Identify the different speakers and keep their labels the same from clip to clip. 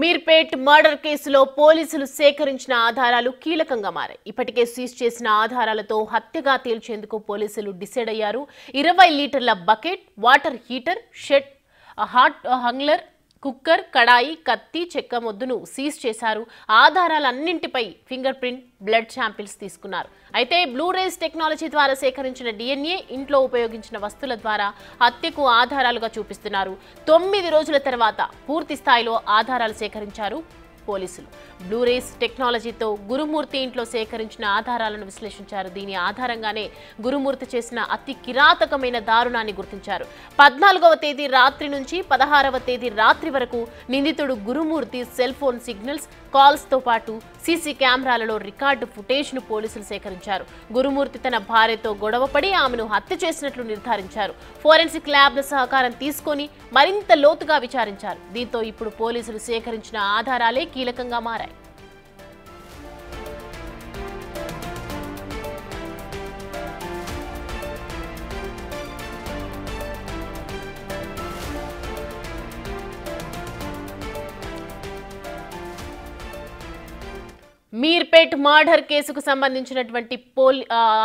Speaker 1: Meerpet murder కేసులో పోలీసులు సేకరించిన ఆధారాలు కీలకంగా మారాయి. ఇప్పటికే సీజ్ చేసిన ఆధారాలతో హత్యగా తేల్చేందుకు పోలీసులు డిసైడ్ అయ్యారు. 20 లీటర్ల bucket, water heater, shed, hot హంగ్లర్, కుక్కర్, కడాయి, కత్తి, చెక్క మొద్దును సీజ్ చేశారు. ఆధారాలన్నింటిపై ఫింగర్ ప్రింట్, బ్లడ్ శాంపిల్స్ తీసుకున్నారు. అయితే బ్లూరేస్ టెక్నాలజీ ద్వారా సేకరించిన DNA, ఇంట్లో ఉపయోగించిన వస్తువుల ద్వారా హత్యకు ఆధారాలుగా చూపిస్తున్నారు. 9 రోజుల తర్వాత పూర్తి స్థాయిలో ఆధారాలు సేకరించారు పోలీసులు. బ్లూరేస్ టెక్నాలజీతో గురుమూర్తి ఇంట్లో సేకరించిన ఆధారాలను విశ్లేషించారు. దీని ఆధారంగానే గురుమూర్తి చేసిన అతి కిరాతకమైన దారుణాన్ని గుర్తించారు. 14వ తేదీ రాత్రి నుంచి 16వ తేదీ రాత్రి వరకు నిందితుడు గురుమూర్తి సెల్ ఫోన్ సిగ్నల్స్, కాల్స్ తో పాటు సీసీ కెమెరాలలో రికార్డు ఫుటేజ్ ను పోలీసులు సేకరించారు. గురుమూర్తి తన భార్యతో గొడవపడి ఆమెను హత్య చేసినట్లు నిర్ధారించారు. ఫోరెన్సిక్ ల్యాబ్ల సహకారం తీసుకొని మరింత లోతుగా విచారించారు. దీంతో ఇప్పుడు పోలీసులు సేకరించిన ఆధారాలే కీలకంగా మారాయి. మీర్పేట్ మర్డర్ కేసుకు సంబంధించినటువంటి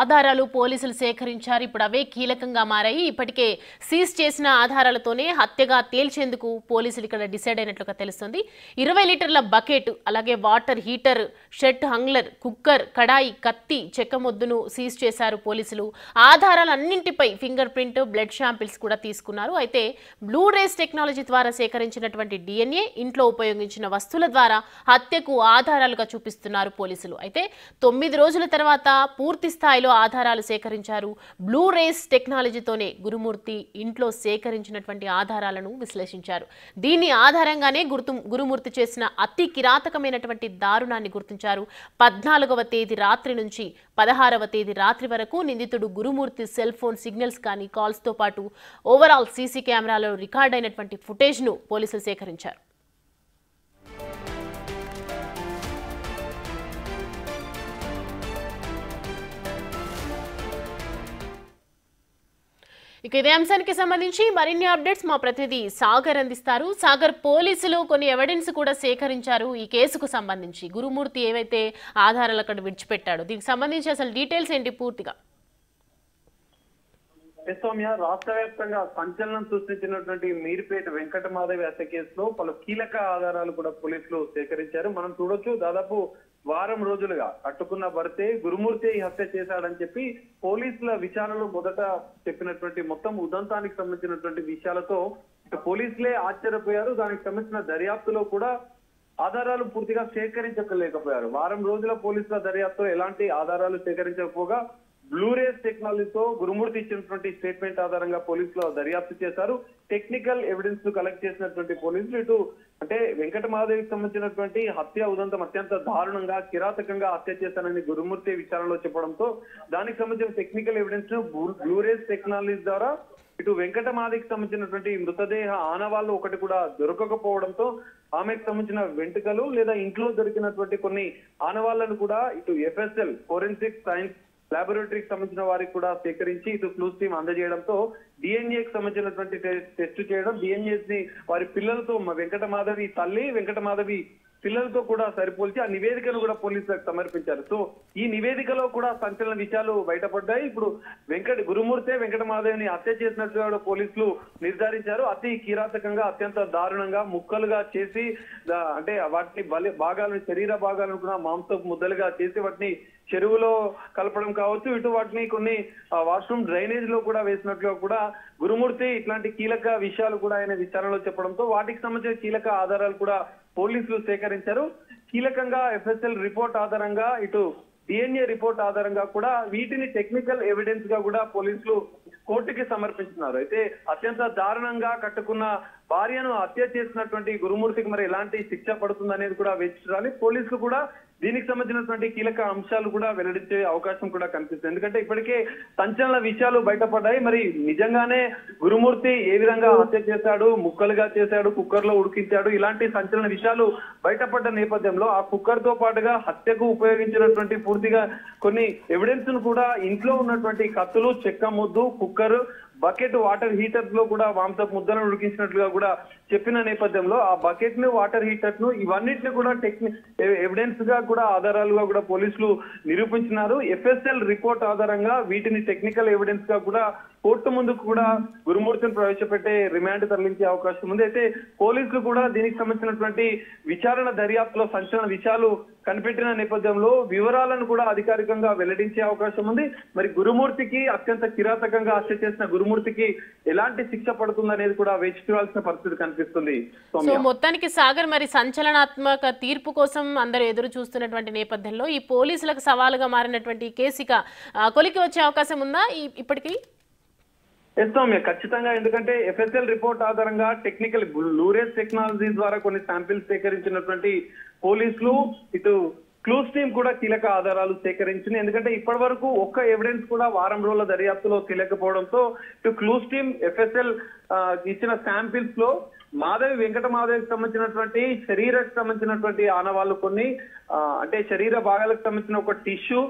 Speaker 1: ఆధారాలు పోలీసులు సేకరించారు. ఇప్పుడు అవే కీలకంగా మారాయి. ఇప్పటికే సీజ్ చేసిన ఆధారాలతోనే హత్యగా తేల్చేందుకు పోలీసులు ఇక్కడ డిసైడ్ అయినట్లుగా తెలుస్తుంది. 20 లీటర్ల బకెట్, అలాగే వాటర్ హీటర్, షెడ్ హంగ్లర్, కుక్కర్, కడాయి, కత్తి, చెక్క మొద్దును సీజ్ చేశారు పోలీసులు. ఆధారాలన్నింటిపై ఫింగర్ ప్రింట్, బ్లడ్ శాంపిల్స్ కూడా తీసుకున్నారు. అయితే బ్లూరేస్ టెక్నాలజీ ద్వారా సేకరించినటువంటి DNA, ఇంట్లో ఉపయోగించిన వస్తువుల ద్వారా హత్యకు ఆధారాలుగా చూపిస్తున్నారు పోలీసులు. అయితే 9 రోజుల తర్వాత పూర్తి స్థాయిలో ఆధారాలు సేకరించారు. బ్లూరేస్ టెక్నాలజీతోనే గురుమూర్తి ఇంట్లో సేకరించినటువంటి ఆధారాలను విశ్లేషించారు. దీని ఆధారంగానే గురుమూర్తి చేసిన అతి కిరాతకమైనటువంటి దారుణాన్ని గుర్తించారు. 14వ తేదీ రాత్రి నుంచి 16వ తేదీ రాత్రి వరకు నిందితుడు గురుమూర్తి సెల్ ఫోన్ సిగ్నల్స్ కానీ కాల్స్ తో పాటు ఓవరాల్ సీసీ కెమెరాలో రికార్డ్ అయినటువంటి ఫుటేజ్ ను పోలీసులు సేకరించారు. ఇక ఇదే అంశానికి సంబంధించి మరిన్ని అప్డేట్స్ మా ప్రతినిధి సాగర్ అందిస్తారు. సాగర్, పోలీసులు కొన్ని ఎవిడెన్స్ కూడా సేకరించారు ఈ కేసుకు సంబంధించి. గురుమూర్తి ఏవైతే ఆధారాలు అక్కడ విడిచిపెట్టాడో దీనికి సంబంధించి అసలు డీటెయిల్స్ ఏంటి పూర్తిగా?
Speaker 2: సౌమ్య, రాష్ట్ర వ్యాప్తంగా సంచలనం సృష్టించినటువంటి మీర్పేట వెంకటమాధవి హత్య కేసులో పలు కీలక ఆధారాలు కూడా పోలీసులు సేకరించారు. మనం చూడొచ్చు, దాదాపు వారం రోజులుగా కట్టుకున్న భర్తే గురుమూర్తి హత్య చేశాడని చెప్పి పోలీసుల విచారణలో మొదట చెప్పినటువంటి మొత్తం ఉదంతానికి సంబంధించినటువంటి విషయాలతో పోలీసులే ఆశ్చర్యపోయారు. దానికి సంబంధించిన దర్యాప్తులో కూడా ఆధారాలు పూర్తిగా సేకరించలేకపోయారు. వారం రోజుల పోలీసుల దర్యాప్తులో ఎలాంటి ఆధారాలు సేకరించకపోగా బ్లూరేస్ టెక్నాలజీతో గురుమూర్తి ఇచ్చినటువంటి స్టేట్మెంట్ ఆధారంగా పోలీసులు దర్యాప్తు చేశారు. టెక్నికల్ ఎవిడెన్స్ ను కలెక్ట్ చేసినటువంటి పోలీసులు ఇటు అంటే వెంకటమాధవికి సంబంధించినటువంటి హత్య ఉదంతం అత్యంత దారుణంగా, కిరాతకంగా హత్య చేశానని గురుమూర్తి విచారణలో చెప్పడంతో దానికి సంబంధించిన టెక్నికల్ ఎవిడెన్స్ ను బ్లూరేస్ టెక్నాలజీ ద్వారా ఇటు వెంకటమాధవికి సంబంధించినటువంటి మృతదేహ ఆనవాళ్ళు ఒకటి కూడా దొరకకపోవడంతో ఆమెకు సంబంధించిన వెంట్రుకలు లేదా ఇంట్లో దొరికినటువంటి కొన్ని ఆనవాళ్లను కూడా ఇటు FSL ఫోరెన్సిక్ సైన్స్ లాబొరేటరీకి సంబంధించిన వారికి కూడా సేకరించి ఇటు క్లూస్ టీమ్ అందజేయడంతో DNA-కి సంబంధించినటువంటి టెస్ట్ చేయడం, DNA ని వారి పిల్లలతో వెంకటమాధవి తల్లి, వెంకటమాధవి పిల్లలతో కూడా సరిపోల్చి ఆ నివేదికను కూడా పోలీసులకు సమర్పించారు. సో ఈ నివేదికలో కూడా సంచలన విషయాలు బయటపడ్డాయి. ఇప్పుడు గురుమూర్తే వెంకటమాధవిని హత్య చేసినట్టుగా కూడా పోలీసులు నిర్ధారించారు. అతి కిరాతకంగా, అత్యంత దారుణంగా ముక్కలుగా చేసి అంటే వాటిని భాగాలను, శరీర భాగాలను కూడా మాంసపు ముద్దలుగా చేసి వాటిని చెరువులో కలపడం కావచ్చు, ఇటు వాటిని కొన్ని వాష్రూమ్ డ్రైనేజ్ లో కూడా వేసినట్లుగా కూడా గురుమూర్తి ఇట్లాంటి కీలక విషయాలు కూడా ఆయన విచారణలో చెప్పడంతో వాటికి సంబంధించిన కీలక ఆధారాలు కూడా పోలీసులు సేకరించారు. కీలకంగా FSL రిపోర్ట్ ఆధారంగా, ఇటు DNA రిపోర్ట్ ఆధారంగా కూడా వీటిని టెక్నికల్ ఎవిడెన్స్ గా కూడా పోలీసులు కోర్టుకి సమర్పించున్నారు. అయితే అత్యంత దారుణంగా కట్టుకున్న భార్యను హత్య చేసినటువంటి గురుమూర్తికి మరి ఎలాంటి శిక్ష పడుతుంది అనేది కూడా వేచి చూడాలి. పోలీసులు కూడా దీనికి సంబంధించినటువంటి కీలక అంశాలు కూడా వెల్లడించే అవకాశం కూడా కనిపిస్తుంది. ఎందుకంటే ఇప్పటికే సంచలన విషయాలు బయటపడ్డాయి. మరి నిజంగానే గురుమూర్తి ఏ విధంగా హత్య చేశాడు, ముక్కలుగా చేశాడు, కుక్కర్ లో ఉడికించాడు, ఇలాంటి సంచలన విషయాలు బయటపడ్డ నేపథ్యంలో ఆ కుక్కర్ తో పాటుగా హత్యకు ఉపయోగించినటువంటి పూర్తిగా కొన్ని ఎవిడెన్స్ ను కూడా ఇంట్లో ఉన్నటువంటి కత్తులు, చెక్క ముద్దు, కుక్కర్, బకెట్ వాటర్ హీటర్ లో కూడా మాంసపు ముద్దలను ఉడికించినట్లుగా కూడా చెప్పిన నేపథ్యంలో ఆ బకెట్ ను వాటర్ హీటర్ ను ఇవన్నిటిని కూడా ఎవిడెన్స్ గా కూడా ఆధారాలుగా కూడా పోలీసులు నిరూపించినారు. ఎఫ్ఎస్ఎల్ రిపోర్ట్ ఆధారంగా వీటిని టెక్నికల్ ఎవిడెన్స్ గా కూడా కోర్టు ముందుకు కూడా గురుమూర్తిని ప్రవేశపెట్టే రిమాండ్ తరలించే అవకాశం ఉంది. అయితే పోలీసులు కూడా దీనికి సంబంధించినటువంటి విచారణ దర్యాప్తులో సంచలన విషయాలు కనిపెట్టిన నేపథ్యంలో వివరాలను కూడా అధికారికంగా వెల్లడించే అవకాశం ఉంది. మరి గురుమూర్తికి అత్యంత కిరాతకంగా హత్య చేసిన గురుమూర్తికి ఎలాంటి శిక్ష పడుతుంది అనేది కూడా వేచి చూడాల్సిన పరిస్థితి కనిపిస్తుంది.
Speaker 1: సో మొత్తానికి సాగర్ మరి సంచలనాత్మక తీర్పు కోసం అందరూ ఎదురు చూస్తున్నటువంటి నేపథ్యంలో ఈ పోలీసులకు సవాలుగా మారినటువంటి కేసు ఇక కొలికి వచ్చే అవకాశం ఉందా ఇప్పటికీ?
Speaker 2: సౌమ్య ఖచ్చితంగా, ఎందుకంటే ఎఫ్ఎస్ఎల్ రిపోర్ట్ ఆధారంగా టెక్నికల్ బ్లూరేజ్ టెక్నాలజీ ద్వారా కొన్ని శాంపిల్స్ సేకరించినటువంటి పోలీసులు ఇటు క్లూస్ టీమ్ కూడా కీలక ఆధారాలు సేకరించింది. ఎందుకంటే ఇప్పటి వరకు ఒక్క ఎవిడెన్స్ కూడా వారం రోజుల దర్యాప్తులో తెలియకపోవడంతో ఇటు క్లూస్ టీమ్ ఎఫ్ఎస్ఎల్ ఇచ్చిన శాంపిల్స్ లో వెంకట మాధవికి సంబంధించినటువంటి శరీరకు సంబంధించినటువంటి ఆనవాళ్ళు కొన్ని అంటే శరీర భాగాలకు సంబంధించిన ఒక tissue,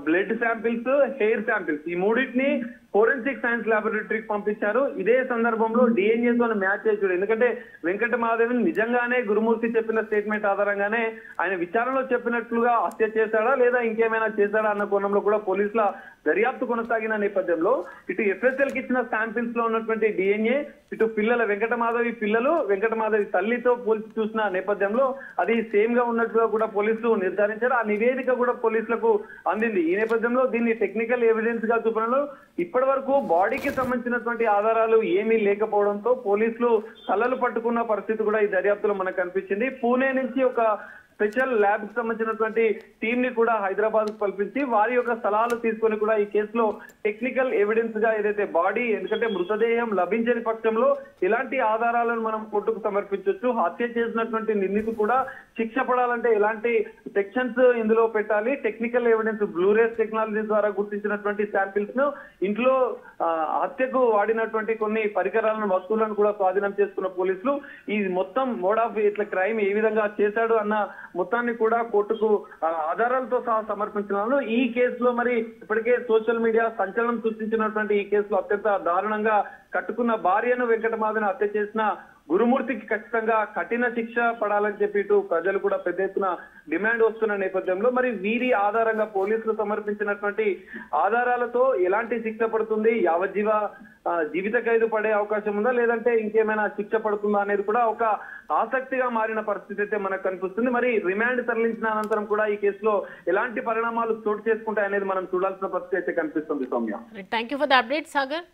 Speaker 2: blood samples, hair samples ఈ మూడింటిని ఫోరెన్సిక్ సైన్స్ ల్యాబొరేటరీకి పంపించారు. ఇదే సందర్భంలో డిఎన్ఏ తో మ్యాచ్ చేసాడు. ఎందుకంటే వెంకట మాధవిని నిజంగానే గురుమూర్తి చెప్పిన స్టేట్మెంట్ ఆధారంగానే ఆయన విచారణలో చెప్పినట్లుగా హత్య చేశాడా లేదా ఇంకేమైనా చేశాడా అన్న కోణంలో కూడా పోలీసుల దర్యాప్తు కొనసాగిన నేపథ్యంలో ఇటు ఎఫ్ఎస్ఎల్ కి ఇచ్చిన శాంపిల్స్ లో ఉన్నటువంటి డిఎన్ఏ ఇటు పిల్లల వెంకట మాధవి పిల్లలు వెంకట మాధవి తల్లితో పోల్చి చూసిన నేపథ్యంలో అది సేమ్ గా ఉన్నట్లుగా కూడా పోలీసులు నిర్ధారించారు. ఆ నివేదిక కూడా పోలీసులకు అందింది. ఈ నేపథ్యంలో దీన్ని టెక్నికల్ ఎవిడెన్స్ గా చూపడంలో ఇప్పటి వరకు బాడీకి సంబంధించినటువంటి ఆధారాలు ఏమీ లేకపోవడంతో పోలీసులు తలలు పట్టుకున్న పరిస్థితి కూడా ఈ దర్యాప్తులో మనకు కనిపించింది. పూణే నుంచి ఒక స్పెషల్ ల్యాబ్ కి సంబంధించినటువంటి టీమ్ ని కూడా హైదరాబాద్ కు పంపించి వారి యొక్క సలహాలు తీసుకొని కూడా ఈ కేసులో టెక్నికల్ ఎవిడెన్స్ గా ఏదైతే బాడీ, ఎందుకంటే మృతదేహం లభించని పక్షంలో ఎలాంటి ఆధారాలను మనం కోర్టుకు సమర్పించవచ్చు, హత్య చేసినటువంటి నిందితుడు కూడా శిక్ష పడాలంటే ఎలాంటి సెక్షన్స్ ఇందులో పెట్టాలి, టెక్నికల్ ఎవిడెన్స్ బ్లూరేజ్ టెక్నాలజీ ద్వారా గుర్తించినటువంటి శాంపిల్స్ ను ఇంట్లో హత్యకు వాడినటువంటి కొన్ని పరికరాలను వస్తువులను కూడా స్వాధీనం చేసుకున్న పోలీసులు ఈ మొత్తం మోడ్ ఆఫ్ ఇట్లా క్రైమ్ ఏ విధంగా చేశాడు అన్న మొత్తాన్ని కూడా కోర్టుకు ఆధారాలతో సహా సమర్పించినారు. ఈ కేసులో మరి ఇప్పటికే సోషల్ మీడియా సంచలనం సృష్టించినటువంటి ఈ కేసులో అత్యంత దారుణంగా కట్టుకున్న భార్యను వెంకట మాధవిని హత్య చేసిన గురుమూర్తికి ఖచ్చితంగా కఠిన శిక్ష పడాలని చెప్పి ఇటు ప్రజలు కూడా పెద్ద ఎత్తున డిమాండ్ వస్తున్న నేపథ్యంలో మరి వీరి ఆధారంగా పోలీసులు సమర్పించినటువంటి ఆధారాలతో ఎలాంటి శిక్ష పడుతుంది, జీవిత ఖైదు పడే అవకాశం ఉందా లేదంటే ఇంకేమైనా శిక్ష పడుతుందా అనేది కూడా ఒక ఆసక్తిగా మారిన పరిస్థితి అయితే మనకు కనిపిస్తుంది. మరి రిమాండ్ తరలించిన అనంతరం కూడా ఈ కేసులో ఎలాంటి పరిణామాలు చోటు చేసుకుంటాయనేది మనం చూడాల్సిన పరిస్థితి అయితే కనిపిస్తుంది. Soumya,
Speaker 1: thank you for the update Sagar.